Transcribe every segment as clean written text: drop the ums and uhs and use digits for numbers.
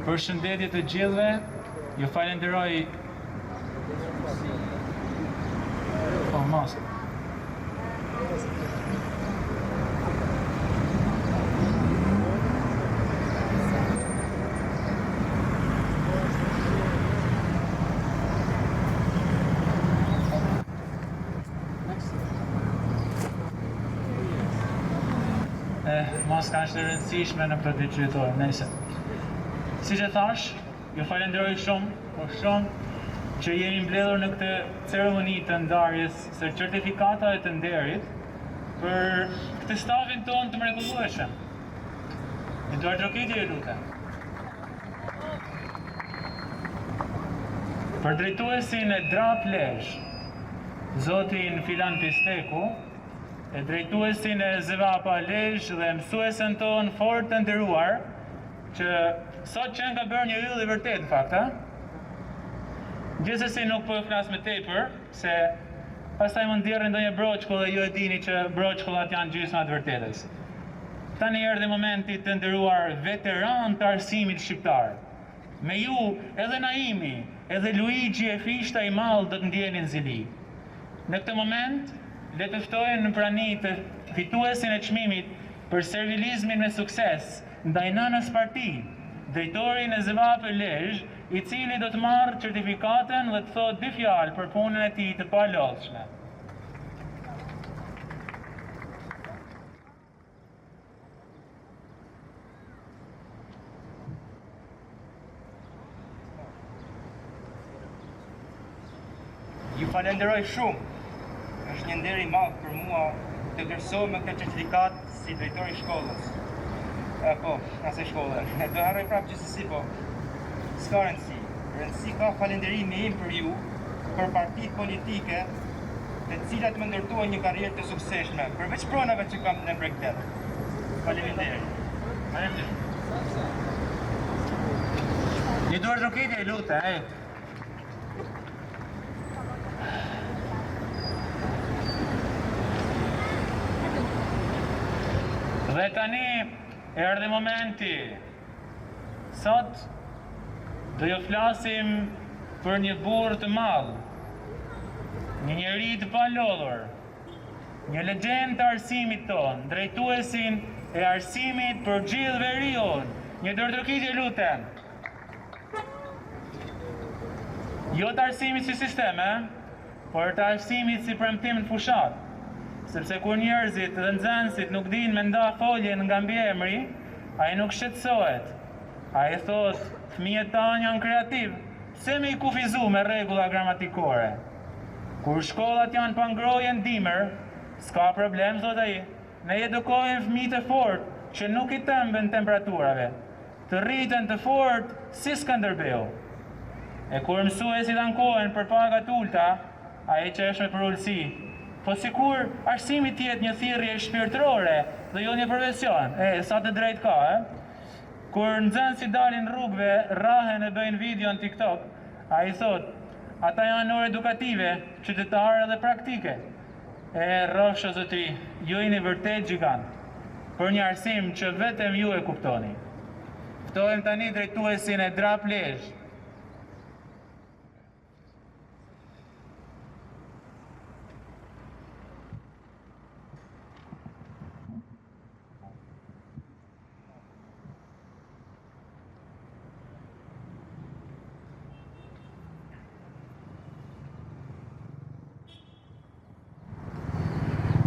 Përshëndetje të gjithëve, ju falenderoj. Mos. Mos ka është të rëndësishme në këtë digitor, nëse. Si që thash, ju falenderoj shumë që jeni mbledhur në këtë ceremoni të ndarjes së certifikatave të nderit për këtë stafin tonë të mrekullueshëm. Një duar trokitje ju lutem. Për drejtuesin e Drap Lezhë, zotin Filan Pisteku, e drejtuesin e Zevapa Lezhë dhe mësuesen tonë fort të nderuar, që sot qenë ka bërë një yll i vërtet, në fakt, ha? Gjithsesi nuk po e flas me tepër, se pastaj mund ndjerrë ndonjë broçkull dhe ju e dini që broçkullat janë gjysma të vërtetës. Tani erdhi momenti të nderuar veteran të arsimit shqiptar. Me ju, edhe Naimi, edhe Luigi e Fishta i Mall do të ndjenin zili. Në këtë moment, le të ftojnë në prani të fituesin e çmimit për servilizmin me sukses ndaj nënës parti, drejtorin e Zevapë Lezhë, i cili do të marrë certifikatën dhe të thotë dy fjalë për punën e tij të palodhshme. Ju falenderoj shumë. Është një nder i madh për mua të vlerësohem me këtë certifikat si drejtor i shkollës. Po, asaj shkolle. Do harroj prapë gjithsesi, po. S'ka rëndësi. Rëndësi ka falënderimi im për ju, për partitë politike, të cilat më ndërtuan një karrierë të suksesshme, përveç pronave që kam në bregdet. Faleminderit. Një duar trokitje, lutem, Dhe tani erdhi momenti. Sot do ju flasim për një burr të madh, një njeri të palodhur, një legjendë të arsimit tonë, drejtuesin e arsimit për gjithë veriun. Një dorë trokitje, lutem. Jo të arsimit si sisteme, por të arsimit si premtim në fushat. Sepse kur njerëzit dhe nxënësit nuk dinë me nda foljen nga mbiemri, ai nuk shqetësohet. Ai thot, fëmijët tanë janë kreativ, pse me i kufizu me rregulla gramatikore? Kur shkollat janë pa ngrohje ndimër, s'ka problem, thot ai. Ne edukojmë fëmijët e fortë që nuk i tëmben temperaturave, të rriten të fortë si Skënderbeu. E kur mësuesit ankohen për paga të ulta, ai qesh me për ulësi. Po sikur arsimi tjetë një thirrje shpirtërore dhe jo një profesion. Sa të drejt ka, Kur nxënësit dalin rrugëve, rahen e bëjnë video në TikTok, a i thot, ata janë orë edukative, qytetare dhe praktike. Rrofshë zotri, ju jeni vërtet gjigant, për një arsim që vetëm ju e kuptoni. Ftohem tani drejtuesin e Drap Lezhë.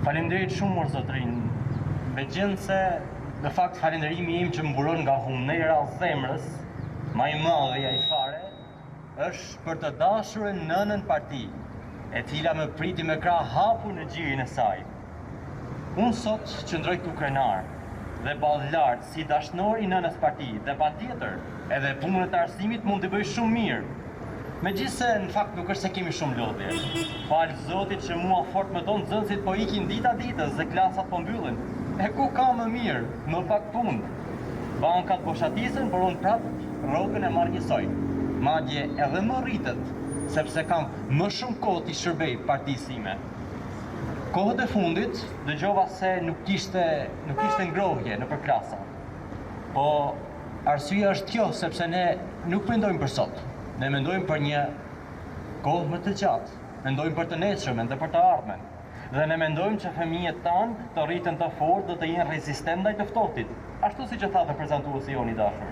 Faleminderit shumë mor zotrin, megjithëse në fakt falënderimi im që mburon nga humnera e zemrës, më i madh ai fare, është për të dashurën nënën parti, e cila më priti me krah hapur në gjirin e saj. Unë sot qëndroj këtu krenar dhe ball lart si dashnor i nënës parti dhe patjetër edhe punën e arsimit mund të bëj shumë mirë. Megjithëse në fakt nuk është se kemi shumë lodhje. Falë Zotit që mua fort më tonë nxënësit po ikin dita ditës dhe klasat po mbyllen. E ku ka më mirë, më pak punë. Bankat po shatisën, por unë prapë rrogën e marr njësoj. Madje edhe më rritet, sepse kam më shumë kohë t'i shërbej partisë ime. Kohët e fundit dëgjova se nuk kishte ngrohje nëpër klasa. Po Arsyeja është kjo, sepse ne nuk mendojmë për sot. Ne mendojmë për një kohë më të gjatë. Mendojmë për të nesërmen dhe për të ardhmen. Dhe ne mendojmë që fëmijët tanë të rriten të fortë dhe të jenë rezistent ndaj të ftohtit. Ashtu siç e tha dhe prezantuesi jon i dashur.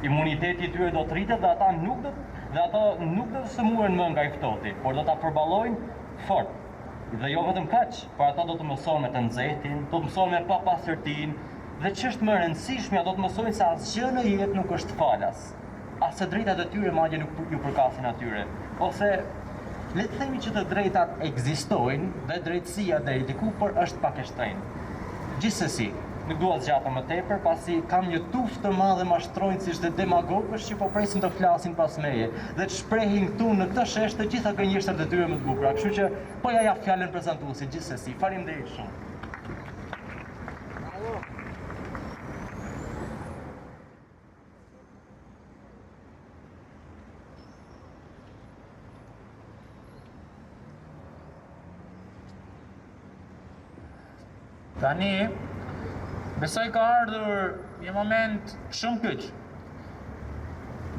Imuniteti i tyre do të rritet dhe ata nuk do të sëmuren më nga i ftohti, por do ta përballojnë fort. Dhe jo vetëm kaq, por ata do të mësojnë me të nxehtin, do të mësojnë me papastërtinë, dhe ç'është më e rëndësishmja, do të mësojnë se asgjë në jetë nuk është falas. As të drejtat e tyre madje nuk ju përkasin atyre. Ose le të themi që të drejtat ekzistojnë dhe drejtësia deri diku, por është pak e shtrenjtë. Gjithsesi, nuk dua zgjata më tepër, pasi kam një tuftë të madhe mashtrojnësish dhe demagogësh që po presin të flasin pas meje dhe të shprehin këtu në këtë shesh të gjitha gënjeshtrat e tyre më të bukura. Kështu që po ja jap fjalën prezantuesit. Gjithsesi, faleminderit shumë. Tani, besoj ka ardhur një moment shumë kyç.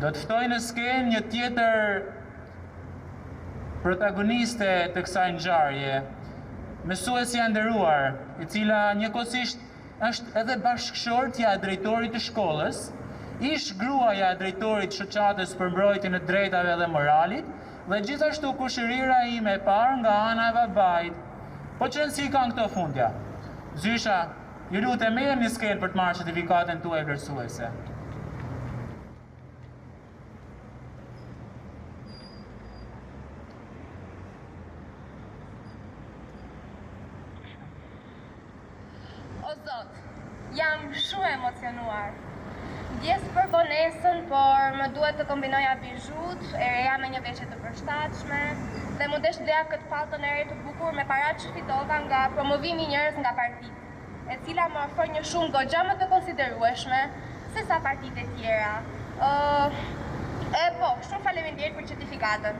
Do të ftoj në skenë një tjetër protagoniste të kësaj ngjarje, mësuesja e nderuar, e cila njëkohësisht është edhe bashkëshortja e drejtorit të shkollës, ish gruaja e drejtorit të shoqatës për mbrojtjen e drejtave dhe moralit, dhe gjithashtu kushërira ime e parë nga ana e babait. Po që si kanë këto fundja? Zysha, ju lutem merrni një skenë për të marrë certifikatën tuaj vlerësuese. O Zot, jam shumë emocionuar. Ndjes për vonesën, por më duhet të kombinoja bijut, e reja me një veshje të përshtatshme, dhe më desh doja këtë palton e re të bukur me paratë që fitova nga promovimi i njerëz nga partitë, e cila më ofron një shumë goxha më të konsiderueshme se sa partitë e tjera. Po, shumë faleminderit për certifikatën.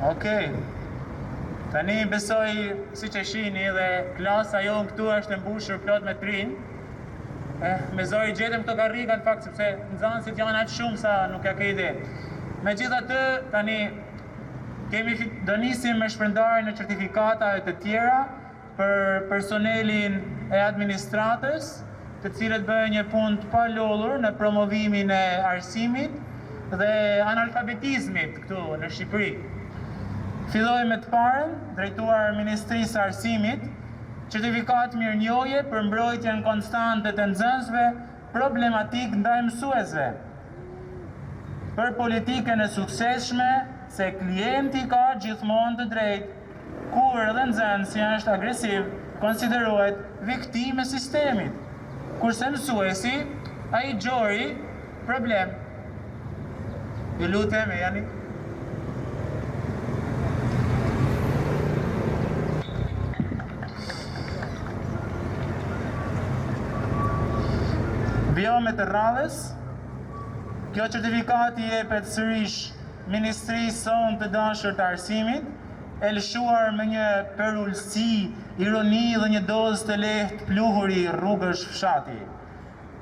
Okej. Tani besoj, si që shihni, dhe klasa jonë këtu është e mbushur plot me trinj. Me zori gjetëm këto karrika, në fakt, sepse nxënësit janë aq shumë sa nuk ja ke ide. Megjithatë, tani do nisim me shpërndarjen e certifikatave të tjera për personelin e administratës, të cilët bëjnë një punë të palollur në promovimin e arsimit dhe analfabetizmit këtu në Shqipëri. Filloj me të parën, drejtuar Ministrisë së Arsimit, certifikat mirënjohje për mbrojtjen konstante të nxënësve problematik ndaj mësuesve. Për politikën e suksesshme se klienti ka gjithmonë të drejtë, kur edhe nxënësi është agresiv, konsiderohet viktimë e sistemit, kurse mësuesi ai gjori problem. Ju lutem, jani. Vjo me të radhës, kjo certifikati jepet sërish Ministrisë sonë të dashur të arsimit, e lëshuar me një perullsi, ironi dhe një dozë të lehtë pluhuri rrugësh fshati.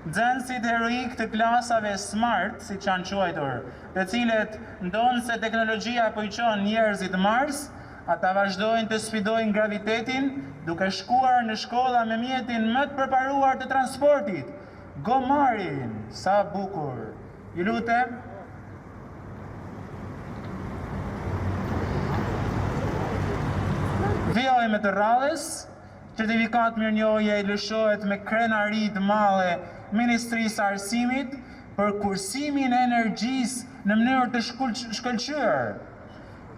Nxënësit heroik të klasave smart, si që janë quajtur, të cilet ndonë se teknologjia po i çon njerëzit Mars, ata vazhdojnë të sfidojnë gravitetin, duke shkuar në shkolla me mjetin më të përparuar të transportit, gomarin, sa bukur. Ju lutem. Vjoj me të radhës, certifikat mirënjohje i lëshohet me krenari të madhe Ministrisë së Arsimit për kursimin e energjisë në mënyrë të shkëlqyer,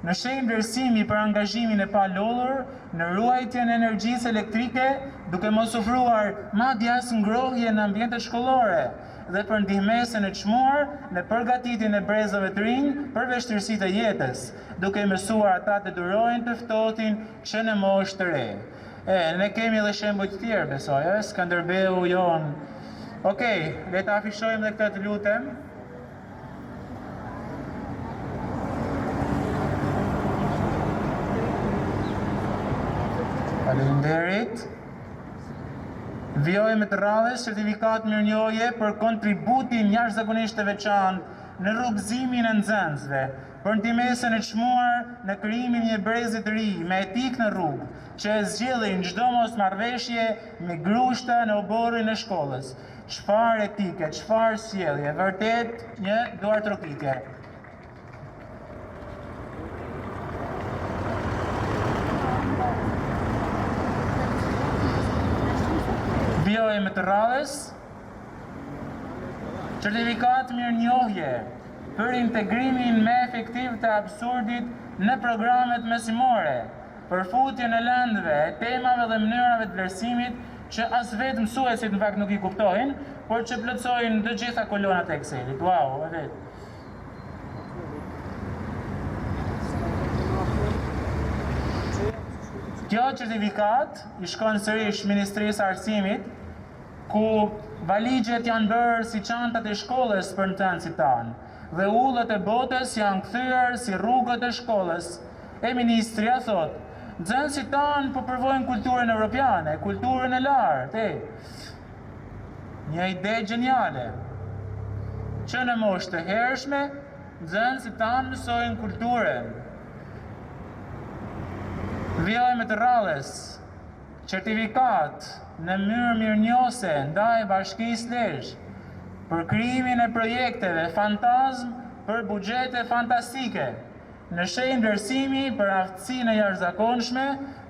në shenjë vlerësimi për angazhimin e palollur në ruajtjen e energjisë elektrike, duke mos ofruar madje as ngrohje në ambientet shkollore, dhe për ndihmesën e çmuar në përgatitjen e brezave të rinj për vështirësitë e jetës, duke mësuar ata të durojnë të ftohtin që në moshë të re. Ne kemi edhe shembuj të tjerë, besoj, Skënderbeu jon. Okej, le ta afishojmë dhe këtë, të lutem. Faleminderit. Vjoj me të radhës certifikat mirënjohje për kontributin jashtëzakonisht të veçantë në rrugëzimin e nxënësve, për ndihmën e çmuar në krijimin e një brezi të ri me etik në rrugë, që e zgjidhin çdo mosmarrveshje me grushta në oborrin e shkollës. Çfarë etike, çfarë sjellje, vërtet një duartrokitje. Vjoj me të radhës certifikat mirënjohje për integrimin më efektiv të absurdit në programet mesimore, për futjen e lëndëve, temave dhe mënyrave të vlerësimit që as vetë mësuesit në fakt nuk i kuptojnë, por që plotësojnë të gjitha kolonat e Excelit. Wow, e vetë. Kjo certifikat i shkon sërish Ministrisë së Arsimit, ku valigjet janë bërë si çantat e shkollës për nxënësit tanë, dhe ullët e botës janë kthyer si rrugët e shkollës. E ministria thot, nxënësit tanë po provojnë kulturën evropiane, kulturën e lartë, një ide geniale, që në moshë të hershme, nxënësit tanë mësojnë kulturën. Vjoj me të radhës certifikat në mënyrë mirënjohëse ndaj Bashkisë Lezhë për krijimin e projekteve fantazm për buxhete fantastike, në shenjë vlerësimi për aftësinë e jashtëzakonshme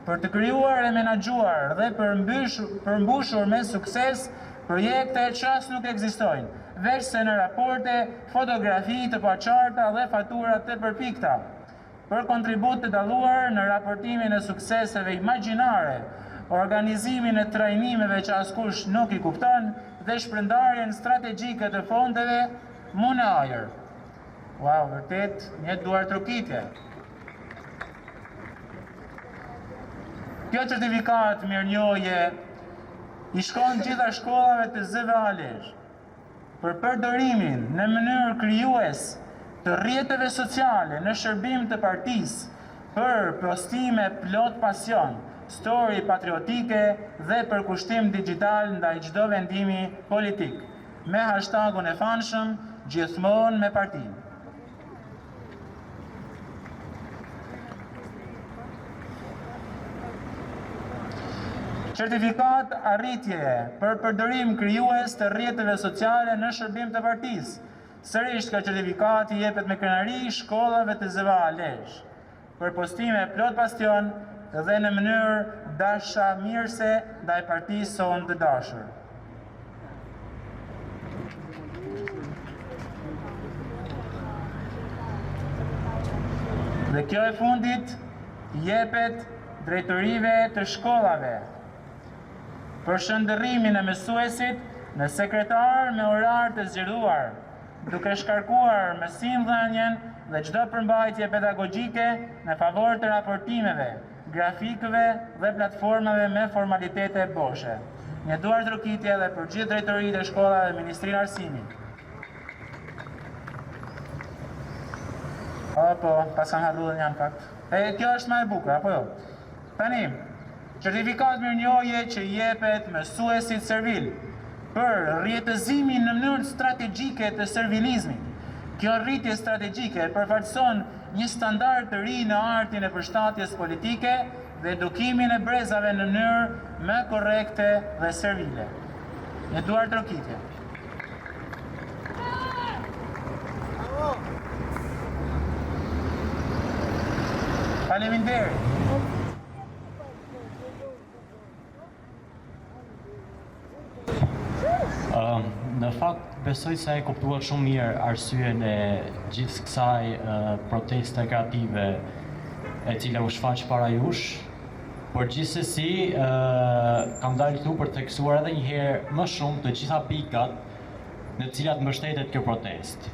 për të krijuar e menaxhuar dhe përmbushur me sukses projekte që as nuk ekzistojnë, veçse në raporte, fotografi të paqarta dhe fatura të përpikta, për kontribut të dalluar në raportimin e sukseseve imagjinare, organizimin e trajnimeve që askush nuk i kupton dhe shpërndarjen strategjike të fondeve mu në ajër. Wow, vërtet një duartrokitje. Kjo certifikat mirënjohje i shkon gjitha shkollave të ZVA Lezhë për përdorimin në mënyrë krijues të rrjeteve sociale në shërbim të partisë për prostime plot pasion, story patriotike dhe përkushtim digital ndaj çdo vendimi politik, me hashtagun e famshëm gjithmonë me partinë. Certifikat arritje për përdorim krijues të rrjeteve sociale në shërbim të partisë. Sërish ka certifikati jepet me krenari shkollave të ZVA Lezhë për postime plot pastion dhe në mënyrë dashamirëse ndaj partisë sonë të dashur. Dhe kjo e fundit jepet drejtorive të shkollave për shëndërrimin e mësuesit në sekretar me orar të zgjedhuar, duke shkarkuar mësimdhënien dhe çdo përmbajtje pedagogjike në favor të raportimeve, grafikëve dhe platformave me formalitete boshe. Një duartrokitje edhe për gjithë drejtoritë e shkollave dhe Ministrinë e Arsimit. Po, pas kanë harruar janë fakt. Kjo është më e bukur, apo jo? Tani, certifikat mirënjohje që jepet mësuesit servil për rrjetëzimin në mënyrë strategjike të servilizmit. Kjo rritje strategjike përfaqëson një standard të ri në artin e përshtatjes politike dhe edukimin e brezave në mënyrë më korrekte dhe servile. Një duartrokitje. Faleminderit. Në fakt, besoj se e kuptuar shumë mirë arsyen e gjithë kësaj proteste kreative e cila u shfaq para jush, por gjithsesi kam dalë këtu për të theksuar edhe një herë më shumë të gjitha pikat në të cilat mbështetet kjo protestë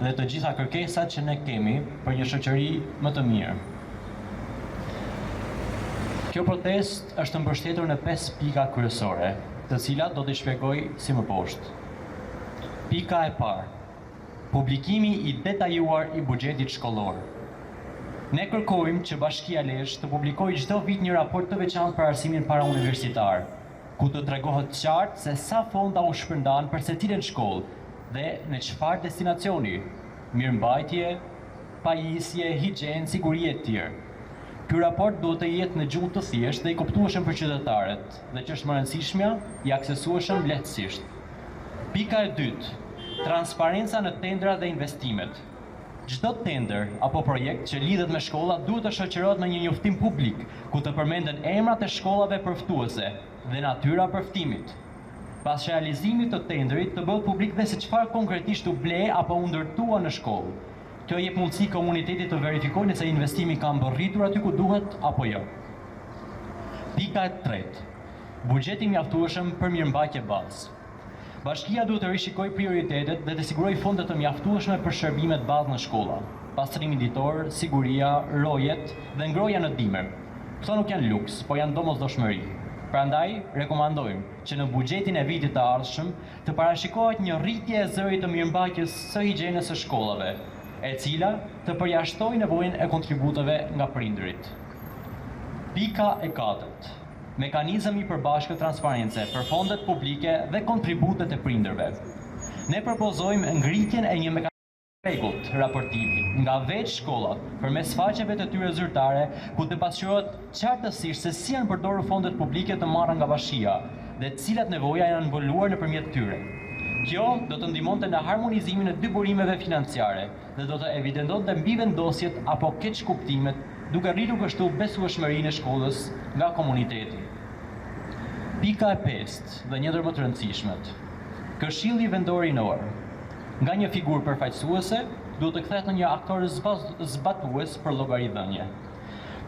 dhe të gjitha kërkesat që ne kemi për një shoqëri më të mirë. Kjo protestë është mbështetur në 5 pika kryesore, të cilat do t'i shpjegoj si më poshtë. Pika e parë, publikimi i detajuar i buxhetit shkollor. Ne kërkojmë që Bashkia Lezhë të publikojë çdo vit një raport të veçantë për arsimin parauniversitar, ku të tregohet qartë se sa fonda u shpërndan për secilën shkollë dhe në çfarë destinacioni: mirëmbajtje, pajisje, higienë, siguri e tjerë. Ky raport duhet të jetë në gjuhë të thjeshtë dhe i kuptueshëm për qytetarët, dhe që është më rëndësishmja, i aksesueshëm lehtësisht. Pika e dytë, transparenca në tendra dhe investimet. Çdo tender apo projekt që lidhet me shkolla duhet të shoqërohet me një njoftim publik, ku të përmenden emrat e shkollave përftuese dhe natyra përftimit. Pas realizimit të tenderit të bëhet publik dhe se çfarë konkretisht u ble apo u ndërtua në shkollë. Kjo jep mundësi komunitetit të verifikojë nëse investimi ka mbërritur aty ku duhet apo jo. Pika e tretë, buxheti mjaftueshëm për mirëmbajtje bazë. Bashkia duhet të rishikojë prioritetet dhe të sigurojë fonde të mjaftueshme për shërbimet bazë në shkolla, pastrimi ditor, siguria, rojet dhe ngroja në dimër. Këto nuk janë luks, po janë domosdoshmëri. Prandaj, rekomandojmë që në buxhetin e vitit të ardhshëm të parashikohet një rritje e zërit të mirëmbajtjes së higjienës së shkollave, e cila të përjashtojë nevojën e kontributeve nga prindërit. Pika e katërt. Mekanizëm i përbashkët transparence për fondet publike dhe kontributet e prindërve. Ne propozojmë ngritjen e një mekanizmi rregullt raportimi nga veç shkollat përmes faqeve të tyre zyrtare, ku të pasqyrohet qartësisht se si janë përdorur fondet publike të marra nga bashkia dhe cilat nevoja janë mbuluar nëpërmjet tyre. Kjo do të ndihmonte në harmonizimin e dy burimeve financiare dhe do të evidentonte mbivendosjet apo keqkuptimet, duke rritur kështu besueshmërinë e shkollës nga komuniteti. Pika e pestë dhe një ndër më të rëndësishmet. Këshilli vendor rinor. Nga një figurë përfaqësuese duhet të kthehet në një aktor zbatues për llogaridhënie.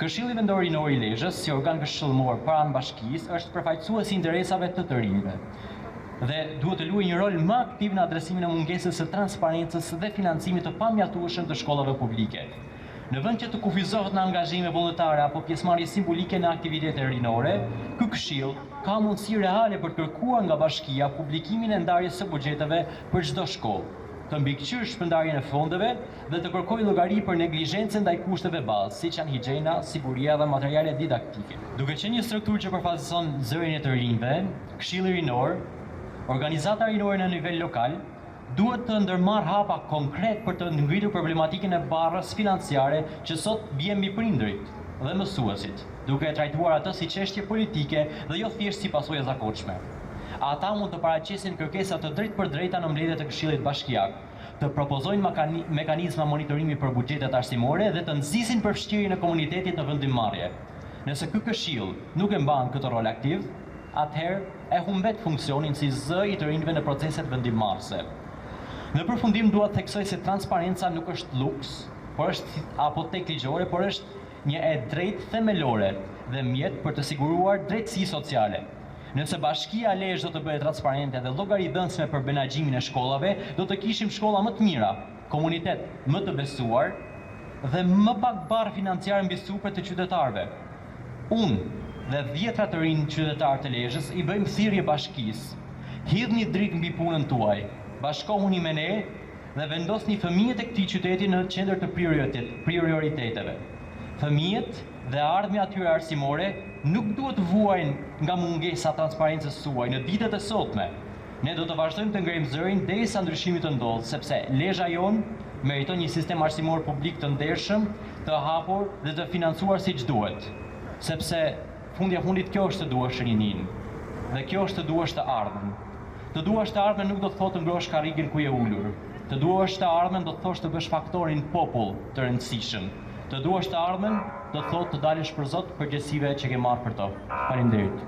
Këshilli vendor rinor i Lezhës, si organ këshillmor pranë bashkisë, është përfaqësues i interesave të të rinjve dhe duhet të luajë një rol më aktiv në adresimin e mungesës së transparencës dhe financimit të pamjaftueshëm të shkollave publike. Në vend që të kufizohet në angazhime vullnetare apo pjesëmarrje simbolike në aktivitete rinore, ky këshill ka mundësi reale për të kërkuar nga bashkia publikimin e ndarjes së buxheteve për çdo shkollë, të mbikëqyrë shpërndarjen e fondeve dhe të kërkojë llogari për neglizhencën ndaj kushteve bazë, siç janë higjiena, siguria dhe materiale didaktike. Duke qenë një strukturë që përfaqëson zërin e të rinjve, Këshilli Rinor, organizata rinore në nivel lokal, duhet të ndërmarrë hapa konkret për të ngritur problematikën e barrës financiare që sot bie mbi prindërit dhe mësuesit, duke e trajtuar atë si çështje politike dhe jo thjesht si pasojë e zakonshme. Ata mund të paraqesin kërkesa të drejtpërdrejta në mbledhjet e Këshillit Bashkiak, të propozojnë mekanizma monitorimi për buxhetet arsimore dhe të nxisin përfshirjen e komunitetit në vendimmarrje. Nëse ky këshill nuk e mban këtë rol aktiv, atëherë e humbet funksionin si zë i të rinjve në proceset vendimmarrëse. Në përfundim dua të theksoj se transparenca nuk është luks, por është apo tek ligjore, por është një e drejtë themelore dhe mjet për të siguruar drejtësi sociale. Nëse Bashkia Lezhë do të bëhet transparente dhe llogaridhënëse për menaxhimin e shkollave, do të kishim shkolla më të mira, komunitet më të besuar dhe më pak barë financiare mbi supet të qytetarëve. Unë dhe 10 të rinj qytetarë të Lezhës i bëjmë thirrje bashkisë. Hidhni drik mbi punën tuaj, bashkohuni me ne dhe vendosni fëmijët e këtij qyteti në qendër të prioriteteve. Fëmijët dhe ardhmja atyre arsimore nuk duhet vuajnë nga mungesa transparencës suaj në ditët e sotme. Ne do të vazhdojmë të ngrejmë zërin derisa ndryshimi të ndodhë, sepse Lezhë jonë meriton një sistem arsimor publik të ndershëm, të hapur dhe të financuar siç duhet. Sepse fundja fundit kjo është të duash rinin, dhe kjo është të duash të ardhmen. Të duash të ardhmen nuk do të thotë të ngrosh karrigen ku je ulur. Të duash të ardhmen do të thosh të bësh faktorin popull të rëndësishëm. Të duash të ardhmen do të thotë të dalësh për Zot përgjegjësive që ke marrë për to. Faleminderit.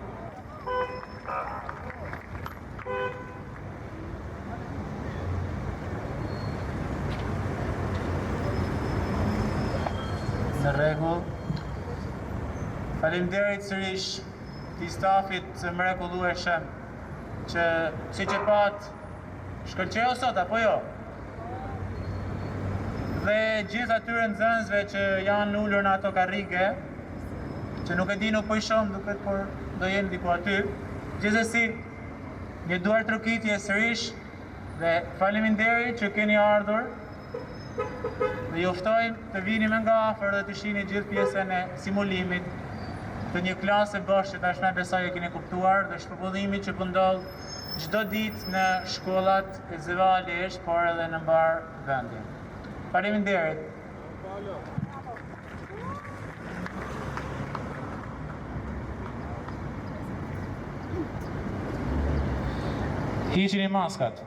Në rregull. Faleminderit sërish këtij stafit të mrekullueshëm që siç e pat shkëlqeu sot apo jo? Dhe gjithë atyre nxënësve që janë ulur në ato karrige, që nuk e di nuk po i shoh duket por do jenë diku aty. Gjithsesi, një duar trokitje sërish dhe faleminderit që keni ardhur Dhe ju ftojmë të vini më nga afër dhe të shihni gjithë pjesën e simulimit të një klase bashkë që tashmë besoj e keni kuptuar dhe shpëpudhimit që po ndodh çdo ditë në shkollat e Zevalesh, por edhe në mbar vendin. Faleminderit. Hiqini maskat.